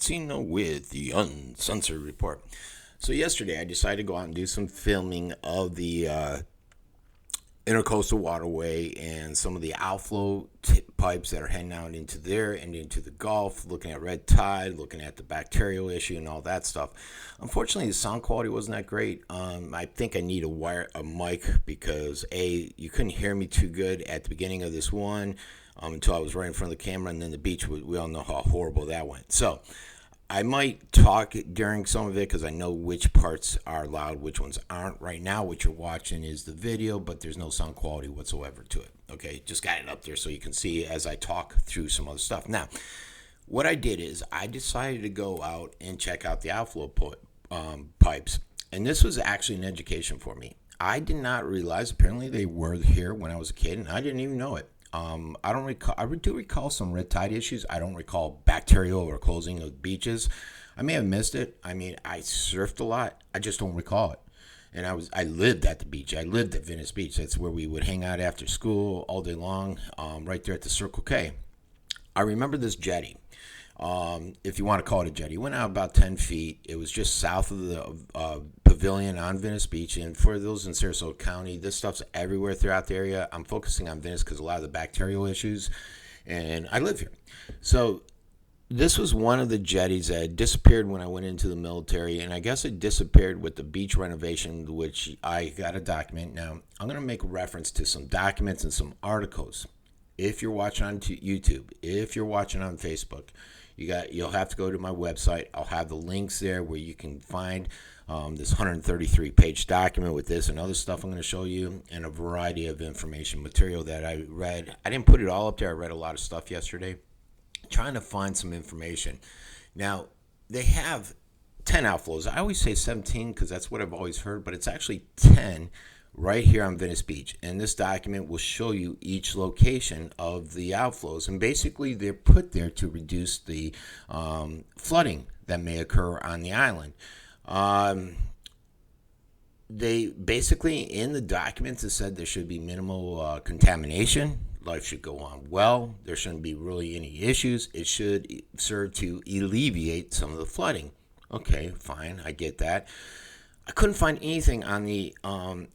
Abbruzzino with the Uncensored Report. So yesterday I decided to go out and do some filming of the intercoastal waterway and some of the outflow pipes that are heading out into there and into the Gulf, looking at red tide, looking at the bacterial issue and all that stuff. Unfortunately, the sound quality wasn't that great. I think I need a mic because you couldn't hear me too good at the beginning of this one until I was right in front of the camera, and then the beach, we all know how horrible that went. So I might talk during some of it because I know which parts are loud, which ones aren't. Right now, what you're watching is the video, but there's no sound quality whatsoever to it. Okay, just got it up there so you can see as I talk through some other stuff. Now, what I did is I decided to go out and check out the outflow pipes, and this was actually an education for me. I did not realize apparently they were here when I was a kid, and I didn't even know it. I don't recall. I do recall some red tide issues. I don't recall bacterial or closing of beaches. I may have missed it. I mean, I surfed a lot. I just don't recall it. And I lived at the beach. I lived at Venice Beach. That's where we would hang out after school all day long, right there at the Circle K. I remember this jetty. If you want to call it a jetty, it went out about 10 feet. It was just south of the pavilion on Venice Beach. And for those in Sarasota County, this stuff's everywhere throughout the area. I'm focusing on Venice because a lot of the bacterial issues, and I live here. So this was one of the jetties that disappeared when I went into the military, and I guess it disappeared with the beach renovation, which I got a document. Now, I'm going to make reference to some documents and some articles. If you're watching on YouTube, if you're watching on Facebook, you'll have to go to my website. I'll have the links there where you can find this 133-page document with this and other stuff I'm going to show you, and a variety of information material that I read. I didn't put it all up there. I read a lot of stuff yesterday, trying to find some information. Now, they have 10 outflows. I always say 17 because that's what I've always heard, but it's actually 10 right here on Venice Beach. And this document will show you each location of the outflows. And basically, they're put there to reduce the flooding that may occur on the island. They basically, in the documents, it said there should be minimal contamination. Life should go on well. There shouldn't be really any issues. It should serve to alleviate some of the flooding. Okay, fine. I get that. I couldn't find anything on the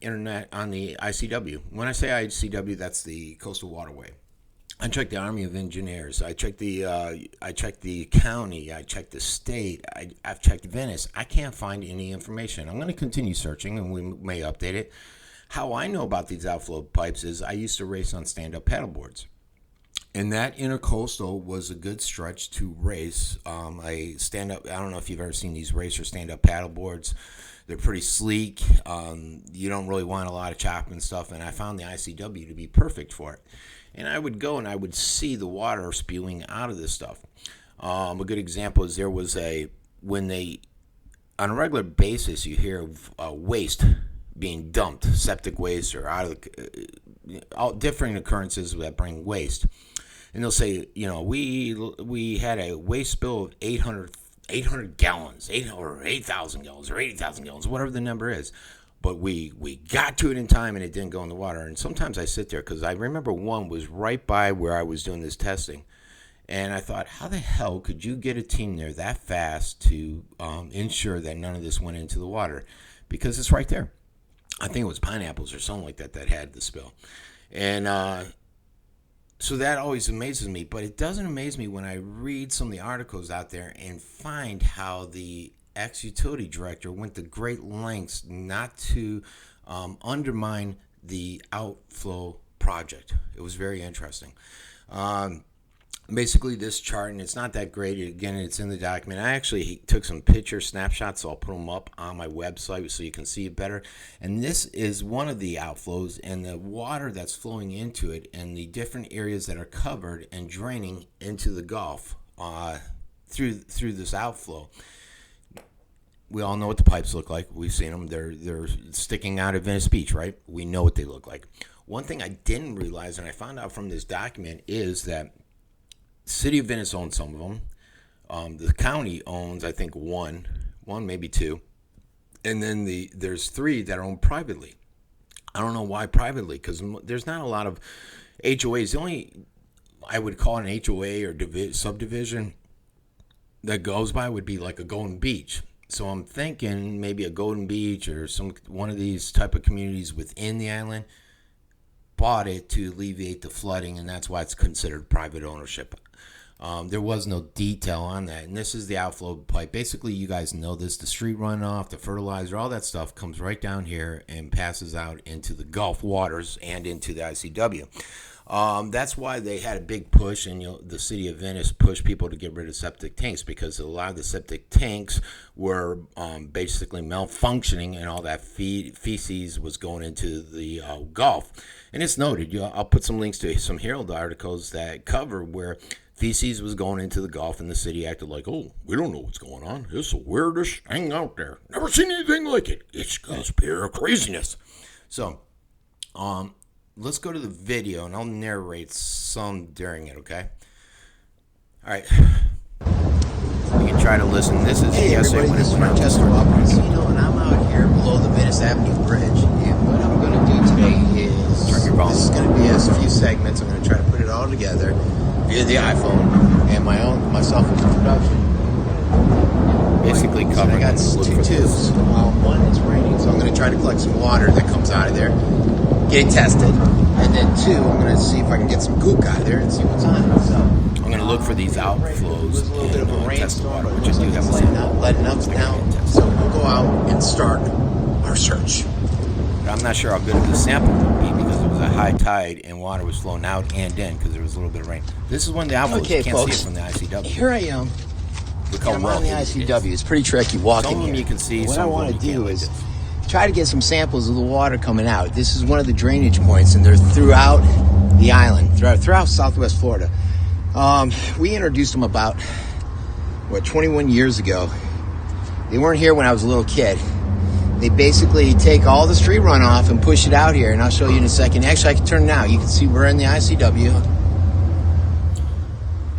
internet on the ICW. When I say ICW, that's the Coastal Waterway. I checked the Army of Engineers. I checked the county. I checked the state. I've checked Venice. I can't find any information. I'm going to continue searching, and we may update it. How I know about these outflow pipes is I used to race on stand-up paddleboards. And that intercoastal was a good stretch to race a stand-up. I don't know if you've ever seen these racer stand-up paddleboards. They're pretty sleek. You don't really want a lot of chop and stuff. And I found the ICW to be perfect for it. And I would go and I would see the water spewing out of this stuff. A good example is there was on a regular basis, you hear of waste being dumped, septic waste or out of all different occurrences that bring waste. And they'll say, we had a waste spill of 800 gallons, 8,000 gallons or 80,000 gallons, whatever the number is. But we got to it in time and it didn't go in the water. And sometimes I sit there because I remember one was right by where I was doing this testing. And I thought, how the hell could you get a team there that fast to ensure that none of this went into the water? Because it's right there. I think it was pineapples or something like that had the spill. And so that always amazes me. But it doesn't amaze me when I read some of the articles out there and find how the ex-utility director went to great lengths not to undermine the outflow project. It was very interesting. Basically, this chart, and it's not that great. Again, it's in the document. I actually took some picture snapshots, so I'll put them up on my website so you can see it better. And this is one of the outflows, and the water that's flowing into it, and the different areas that are covered and draining into the Gulf through this outflow. We all know what the pipes look like. We've seen them. They're sticking out of Venice Beach, right? We know what they look like. One thing I didn't realize, and I found out from this document, is that City of Venice owns some of them. The county owns, I think, one, maybe two. And then there's 3 that are owned privately. I don't know why privately, because there's not a lot of HOAs. The only I would call an HOA or subdivision that goes by would be like a Golden Beach. So I'm thinking maybe a Golden Beach or one of these type of communities within the island bought it to alleviate the flooding, and that's why it's considered private ownership. There was no detail on that, and this is the outflow pipe. Basically, you guys know this: the street runoff, the fertilizer, all that stuff comes right down here and passes out into the Gulf waters and into the ICW. That's why they had a big push, and the city of Venice pushed people to get rid of septic tanks, because a lot of the septic tanks were basically malfunctioning, and all that feces was going into the Gulf. And it's noted. I'll put some links to some Herald articles that cover where feces was going into the Gulf, and the city acted like, oh, we don't know what's going on. It's the weirdest thing out there. Never seen anything like it. It's just pure craziness. So, let's go to the video, and I'll narrate some during it, okay? All right. You can try to listen. This is everybody, this is Francesco, Abbruzzino, and I'm out here below the Venice Avenue Bridge. And what I'm going to do today is, this is going to be a few segments. I'm going to try to put it all together via the iPhone and my software production. Basically covering. I got two tubes. One, it's raining, so I'm going to try to collect some water that comes out of there, get it tested, and then two, I'm going to see if I can get some gook out of there and see what's on it. So I'm going to look for these outflows. There's a little bit of a rainstorm, which I do have letting up now. So we'll go out and start our search. But I'm not sure how good of the sample would be, because it was a high tide and water was flowing out and in because there was a little bit of rain. This is one of the outflows. Okay, you can't folks, see it from the ICW. Here I am. I'm on the ICW. It's pretty tricky walking some of them here. you can see. What I want to do is try to get some samples of the water coming out. This is one of the drainage points, and they're throughout the island, throughout Southwest Florida. We introduced them about 21 years ago. They weren't here when I was a little kid. They basically take all the street runoff and push it out here, and I'll show you in a second. Actually, I can turn now. You can see we're in the ICW.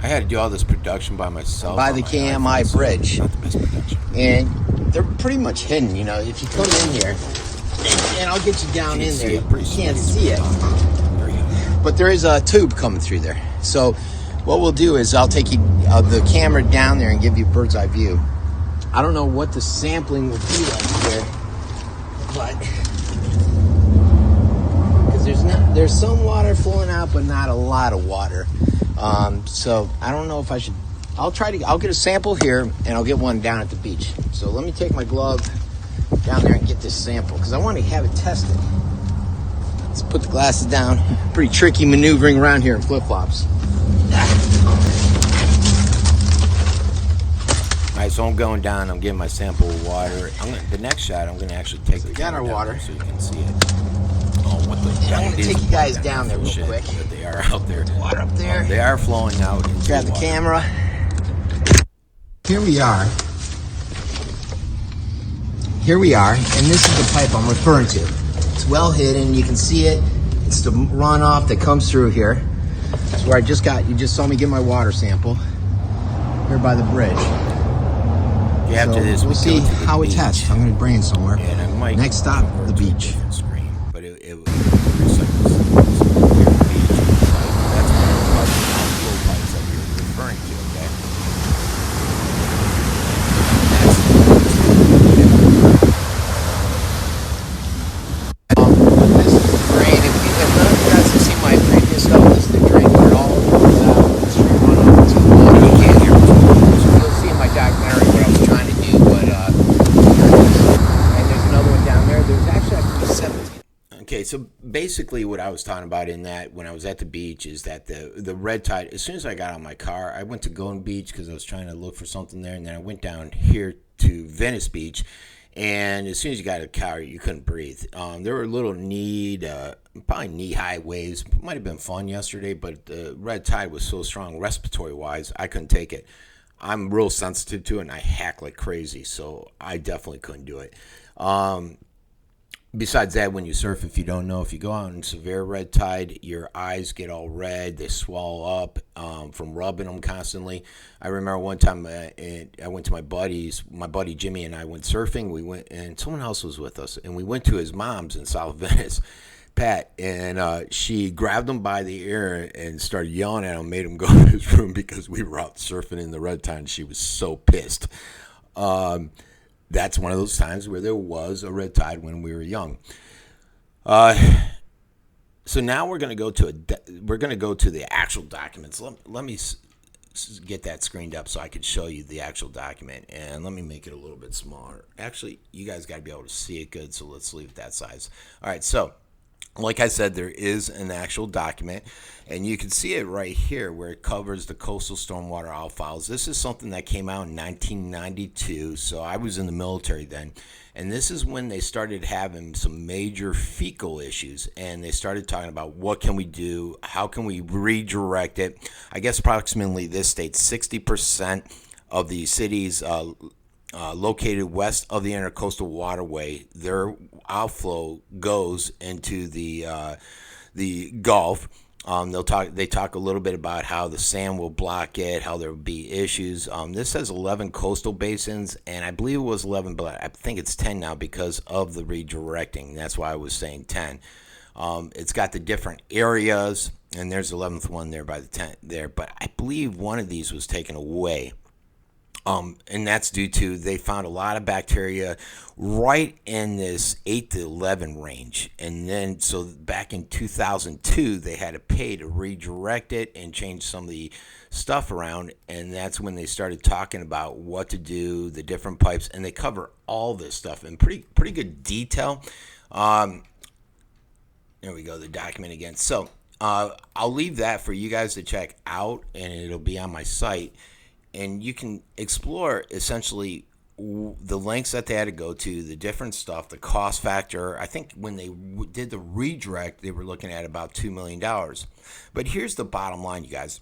I had to do all this production by myself. By the KMI Bridge. Not the best production. And they're pretty much hidden, if you come in here, and I'll get you down in there. You can't see it. But there is a tube coming through there. So what we'll do is I'll take you the camera down there and give you a bird's eye view. I don't know what the sampling will be like here, but because there's some water flowing out, but not a lot of water. So I don't know if I should. I'll get a sample here, and I'll get one down at the beach. So let me take my glove down there and get this sample, because I want to have it tested. Let's put the glasses down. Pretty tricky maneuvering around here in flip-flops. All right, so I'm going down. I'm getting my sample of water. The next shot, I'm going to actually take the got our water, so you can see it. Oh, what the? I'm going to take you guys down there real quick. That they are out there. Water up there. They are flowing out. Grab the camera. Here we are, and this is the pipe I'm referring to. It's well hidden. You can see it. It's the runoff that comes through here. That's where you just saw me get my water sample here by the bridge. After this, we'll see how it tests. I'm going to bring it somewhere. And I might next stop, the beach. Screen, but it was that's one of the outflow pipes that you're referring to. Okay. This is the drain. If none of you guys have seen my previous stuff, this is the drain where it all goes out. The street runoff into the water. You can't hear it. You'll see in my documentary what I was trying to do, but and there's another one down there. There's actually 17. Okay, so basically what I was talking about in that when I was at the beach is that the red tide, as soon as I got out of my car, I went to Golden Beach because I was trying to look for something there, and then I went down here to Venice Beach, and as soon as you got a car, you couldn't breathe. There were little probably knee-high waves. Might have been fun yesterday, but the red tide was so strong respiratory-wise, I couldn't take it. I'm real sensitive to it, and I hack like crazy, so I definitely couldn't do it. Besides that, when you surf, if you don't know, if you go out in severe red tide, your eyes get all red. They swell up from rubbing them constantly. I remember one time I went to my buddy Jimmy and I went surfing. We went, and someone else was with us, and we went to his mom's in South Venice. Pat, and she grabbed him by the ear and started yelling at him, made him go to his room because we were out surfing in the red tide, and she was so pissed. That's one of those times where there was a red tide when we were young. So now we're going to go to the actual documents. Let me get that screened up so I could show you the actual document, and let me make it a little bit smaller. Actually, you guys got to be able to see it good, so let's leave it that size. All right, so like I said, there is an actual document, and you can see it right here where it covers the coastal stormwater outfalls. This is something that came out in 1992, so I was in the military then, and this is when they started having some major fecal issues, and they started talking about what can we do, how can we redirect it. I guess approximately this states 60% of the cities located west of the intercoastal waterway, their outflow goes into the Gulf. They talk a little bit about how the sand will block it, how there will be issues. This says 11 coastal basins, and I believe it was 11, but I think it's 10 now because of the redirecting. That's why I was saying 10. It's got the different areas, and there's the 11th one there by the 10 there, but I believe one of these was taken away. And that's due to they found a lot of bacteria right in this 8 to 11 range. And then, so back in 2002, they had to pay to redirect it and change some of the stuff around. And that's when they started talking about what to do, the different pipes. And they cover all this stuff in pretty good detail. There we go, the document again. So I'll leave that for you guys to check out, and it'll be on my site. And you can explore essentially the lengths that they had to go to, the different stuff, the cost factor. I think when they did the redirect, they were looking at about $2 million. But here's the bottom line, you guys.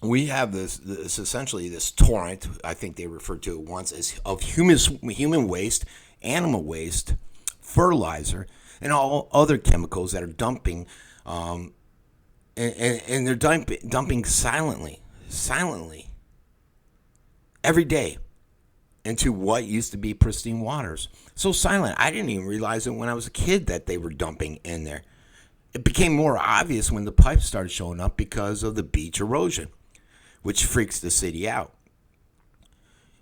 We have this essentially this torrent, I think they referred to it once, as of human waste, animal waste, fertilizer, and all other chemicals that are dumping, and they're dumping silently. Every day into what used to be pristine waters. So silent. I didn't even realize it when I was a kid that they were dumping in there. It became more obvious when the pipes started showing up because of the beach erosion, which freaks the city out.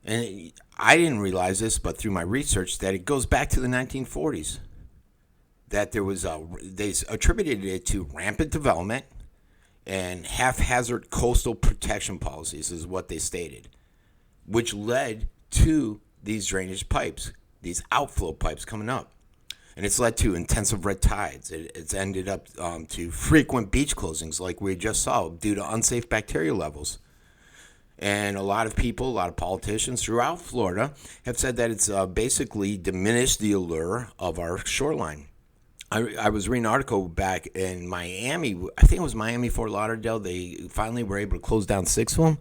And I didn't realize this, but through my research, that it goes back to the 1940s. That there was they attributed it to rampant development and haphazard coastal protection policies is what they stated, which led to these drainage pipes, these outflow pipes coming up. And it's led to intensive red tides. It's ended up to frequent beach closings like we just saw due to unsafe bacteria levels. And a lot of people, a lot of politicians throughout Florida have said that it's basically diminished the allure of our shoreline. I was reading an article back in Miami. I think it was Miami, Fort Lauderdale. They finally were able to close down 6 of them.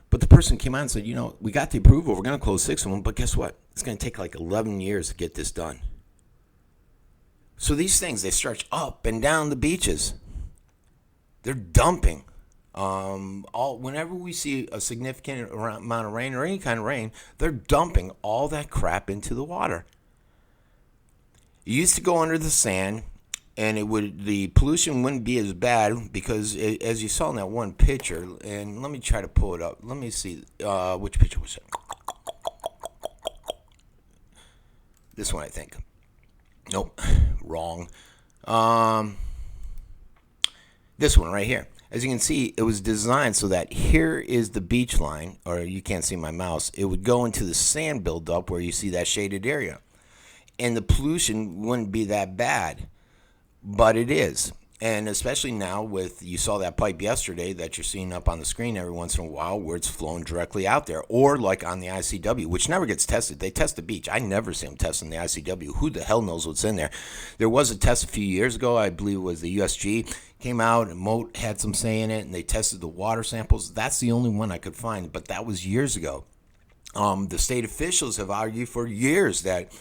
But the person came out and said, we got the approval. We're going to close 6 of them. But guess what? It's going to take like 11 years to get this done. So these things, they stretch up and down the beaches. They're dumping. Whenever we see a significant amount of rain or any kind of rain, they're dumping all that crap into the water. It used to go under the sand, and the pollution wouldn't be as bad because, as you saw in that one picture, and let me try to pull it up. Let me see which picture was it. This one, I think. Nope, wrong. This one right here. As you can see, it was designed so that here is the beach line, or you can't see my mouse. It would go into the sand buildup where you see that shaded area. And the pollution wouldn't be that bad. But it is. And especially now you saw that pipe yesterday that you're seeing up on the screen every once in a while where it's flowing directly out there. Or like on the ICW, which never gets tested. They test the beach. I never see them testing the ICW. Who the hell knows what's in there? There was a test a few years ago. I believe it was the USG. Came out and Moat had some say in it, and they tested the water samples. That's the only one I could find, but that was years ago. The state officials have argued for years that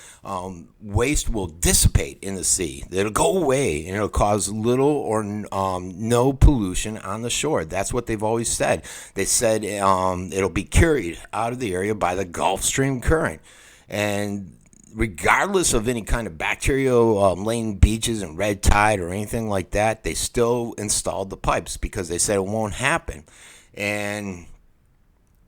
waste will dissipate in the sea. It'll go away, and it'll cause little or no pollution on the shore. That's what they've always said. They said it'll be carried out of the area by the Gulf Stream current. And regardless of any kind of bacterial-laden beaches and red tide or anything like that, they still installed the pipes because they said it won't happen. And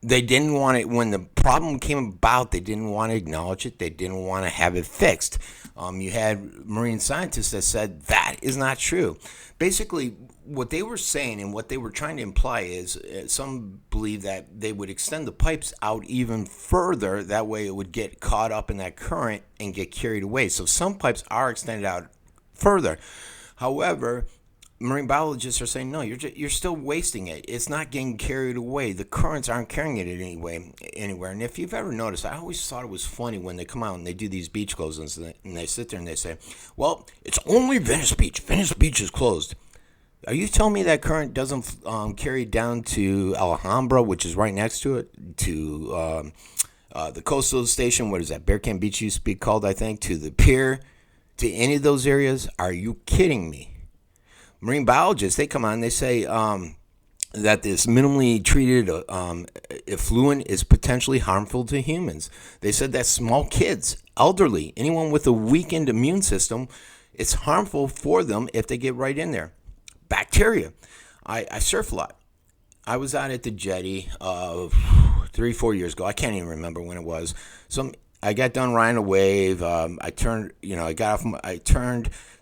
they didn't want it, when the problem came about, they didn't want to acknowledge it. They didn't want to have it fixed. You had marine scientists that said that is not true. Basically, what they were saying and what they were trying to imply is some believe that they would extend the pipes out even further. That way it would get caught up in that current and get carried away. So some pipes are extended out further. However, marine biologists are saying, no, you're still wasting it. It's not getting carried away. The currents aren't carrying it anywhere. And if you've ever noticed, I always thought it was funny when they come out and they do these beach closings and they sit there and they say, well, it's only Venice Beach. Venice Beach is closed. Are you telling me that current doesn't carry down to Alhambra, which is right next to it, to the coastal station, what is that, Bear Camp Beach used to be called, I think, to the pier, to any of those areas? Are you kidding me? Marine biologists, they come on, they say that this minimally treated effluent is potentially harmful to humans. They said that small kids, elderly, anyone with a weakened immune system, it's harmful for them if they get right in there. Bacteria. I surf a lot. I was out at the jetty 3-4 years ago. I can't even remember when it was. I got done riding a wave. I turned.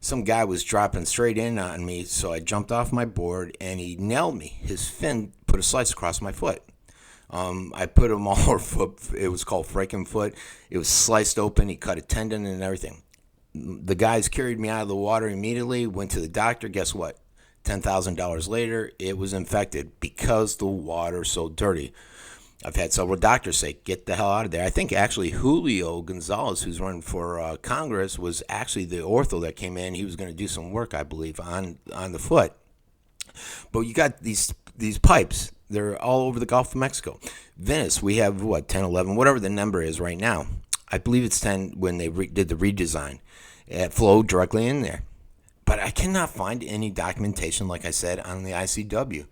Some guy was dropping straight in on me, so I jumped off my board and he nailed me. His fin put a slice across my foot. I put him all over foot. It was called freaking foot. It was sliced open. He cut a tendon and everything. The guys carried me out of the water immediately. Went to the doctor. Guess what? $10,000 later, it was infected because the water's so dirty. I've had several doctors say, get the hell out of there. I think actually Julio Gonzalez, who's running for Congress, was actually the ortho that came in. He was going to do some work, I believe, on the foot. But you got these pipes. They're all over the Gulf of Mexico. Venice, we have, 10, 11, whatever the number is right now. I believe it's 10 when they did the redesign. It flowed directly in there. But I cannot find any documentation, like I said, on the ICW.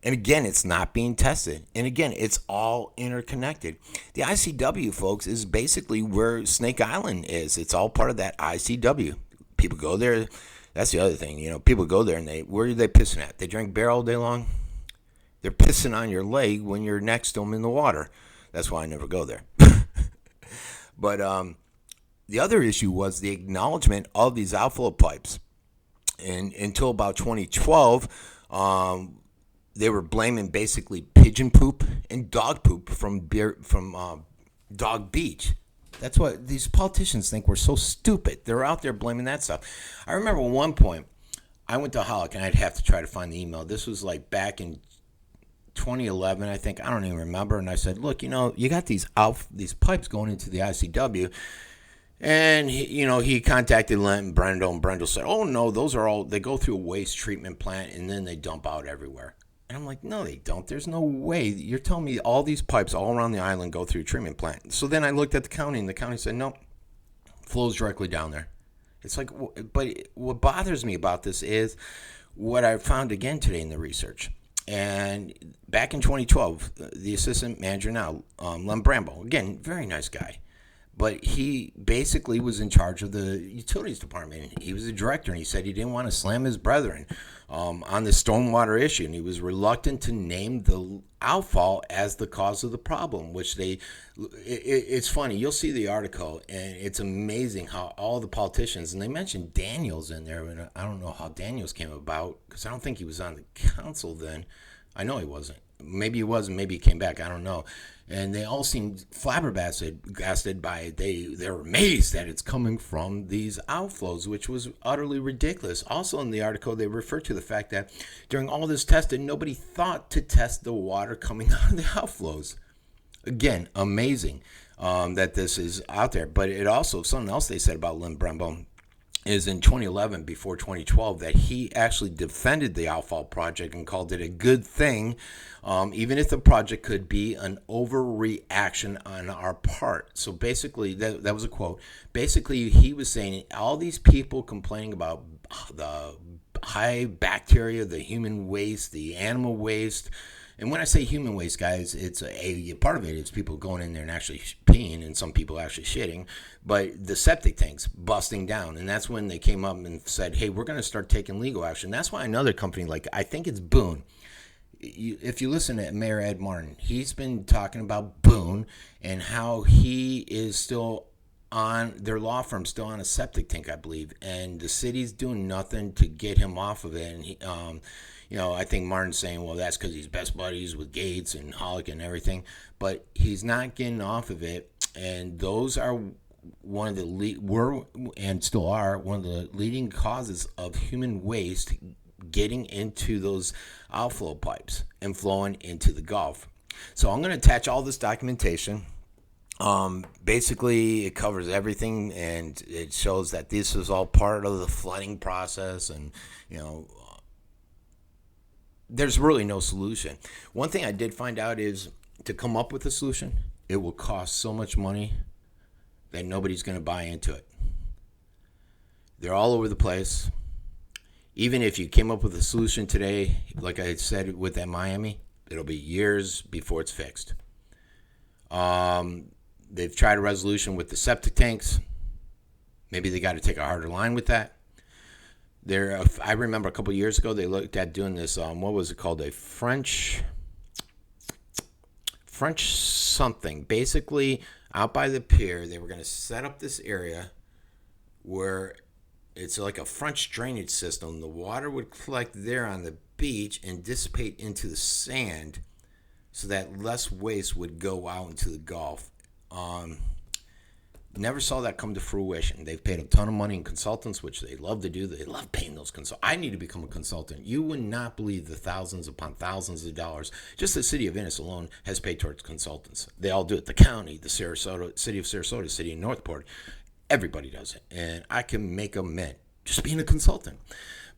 And again, it's not being tested. And again, it's all interconnected. The ICW, folks, is basically where Snake Island is. It's all part of that ICW. People go there. That's the other thing. People go there and where are they pissing at? They drink beer all day long? They're pissing on your leg when you're next to them in the water. That's why I never go there. But the other issue was the acknowledgement of these outflow pipes. And until about 2012, they were blaming basically pigeon poop and dog poop from Dog Beach. That's what these politicians think we're so stupid. They're out there blaming that stuff. I remember at one point, I went to Holic, and I'd have to try to find the email. This was like back in 2011, I think. I don't even remember. And I said, look, you got these pipes going into the ICW. And he contacted Lent and Brendel, and Brendel said, oh no, those are all, they go through a waste treatment plant and then they dump out everywhere. And I'm like, no, they don't. There's no way. You're telling me all these pipes all around the island go through a treatment plant. So then I looked at the county, and the county said, no, flows directly down there. It's like, but what bothers me about this is what I found again today in the research. And back in 2012, the assistant manager now, Lem Bramble, again, very nice guy. But he basically was in charge of the utilities department. He was the director, and he said he didn't want to slam his brethren on the stormwater issue. And he was reluctant to name the outfall as the cause of the problem, which it's funny. You'll see the article, and it's amazing how all the politicians, and they mentioned Daniels in there. And I don't know how Daniels came about, because I don't think he was on the council then. I know he wasn't. Maybe he was, and maybe he came back. I don't know. And they all seemed flabbergasted by it. They're amazed that it's coming from these outflows, which was utterly ridiculous. Also in the article, they refer to the fact that during all this testing, nobody thought to test the water coming out of the outflows. Again, amazing that this is out there. But it also, something else they said about Lynn Brembo is in 2011, before 2012, that he actually defended the outfall project and called it a good thing, even if the project could be an overreaction on our part. So basically, that was a quote. Basically, he was saying all these people complaining about the high bacteria, the human waste, the animal waste, And when I say human waste, guys, it's a part of it is people going in there and actually peeing, and some people actually shitting. But the septic tanks busting down, and that's when they came up and said, "Hey, we're going to start taking legal action." That's why another company, like I think it's Boone. If you listen to Mayor Ed Martin, he's been talking about Boone and how he is still on their law firm, still on a septic tank, I believe, and the city's doing nothing to get him off of it. And he, I think Martin's saying, well, that's because he's best buddies with Gates and Hollick and everything, but he's not getting off of it. And those are one of the were and still are one of the leading causes of human waste getting into those outflow pipes and flowing into the Gulf. So I'm going to attach all this documentation. Basically, it covers everything, and it shows that this is all part of the flooding process, and there's really no solution. One thing I did find out is to come up with a solution, it will cost so much money that nobody's going to buy into it. They're all over the place. Even if you came up with a solution today, like I said with that Miami, it'll be years before it's fixed. They've tried a resolution with the septic tanks. Maybe they got to take a harder line with that. I remember a couple of years ago they looked at doing this. What was it called? A French something. Basically, out by the pier, they were going to set up this area where it's like a French drainage system. The water would collect there on the beach and dissipate into the sand, so that less waste would go out into the Gulf. Never saw that come to fruition. They've paid a ton of money in consultants, which they love to do. They love paying those consultants. I need to become a consultant. You would not believe the thousands upon thousands of dollars just the city of Venice alone has paid towards consultants. They all do it. The county, the city of Sarasota, city of Northport, everybody does it. And I can make a mint just being a consultant.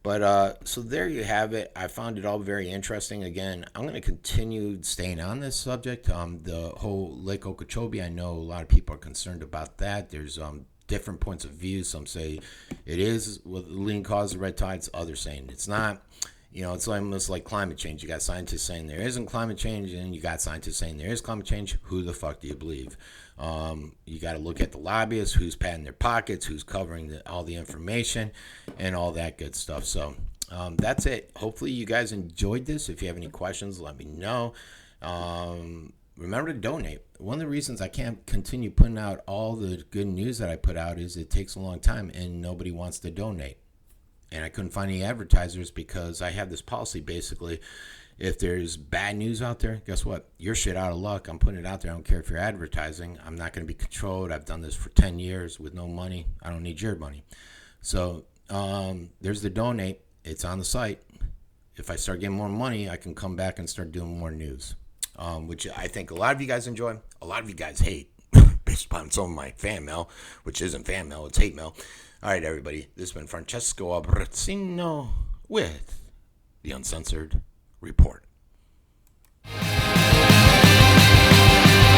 But so there you have it. I found it all very interesting. Again, I'm going to continue staying on this subject. The whole Lake Okeechobee, I know a lot of people are concerned about that. There's different points of view. Some say it is with the leading cause of red tides. Others saying it's not. It's almost like climate change. You got scientists saying there isn't climate change, and you got scientists saying there is climate change. Who the fuck do you believe? You got to look at the lobbyists, who's patting their pockets, who's covering all the information, and all that good stuff. So that's it. Hopefully you guys enjoyed this. If you have any questions, let me know. Remember to donate. One of the reasons I can't continue putting out all the good news that I put out is it takes a long time, and nobody wants to donate. And I couldn't find any advertisers because I have this policy basically. If there's bad news out there, guess what? You're shit out of luck. I'm putting it out there. I don't care if you're advertising. I'm not going to be controlled. I've done this for 10 years with no money. I don't need your money. So there's the donate. It's on the site. If I start getting more money, I can come back and start doing more news, which I think a lot of you guys enjoy. A lot of you guys hate based upon some of my fan mail, which isn't fan mail. It's hate mail. All right, everybody. This has been Francesco Abbruzzino with the Uncensored Report.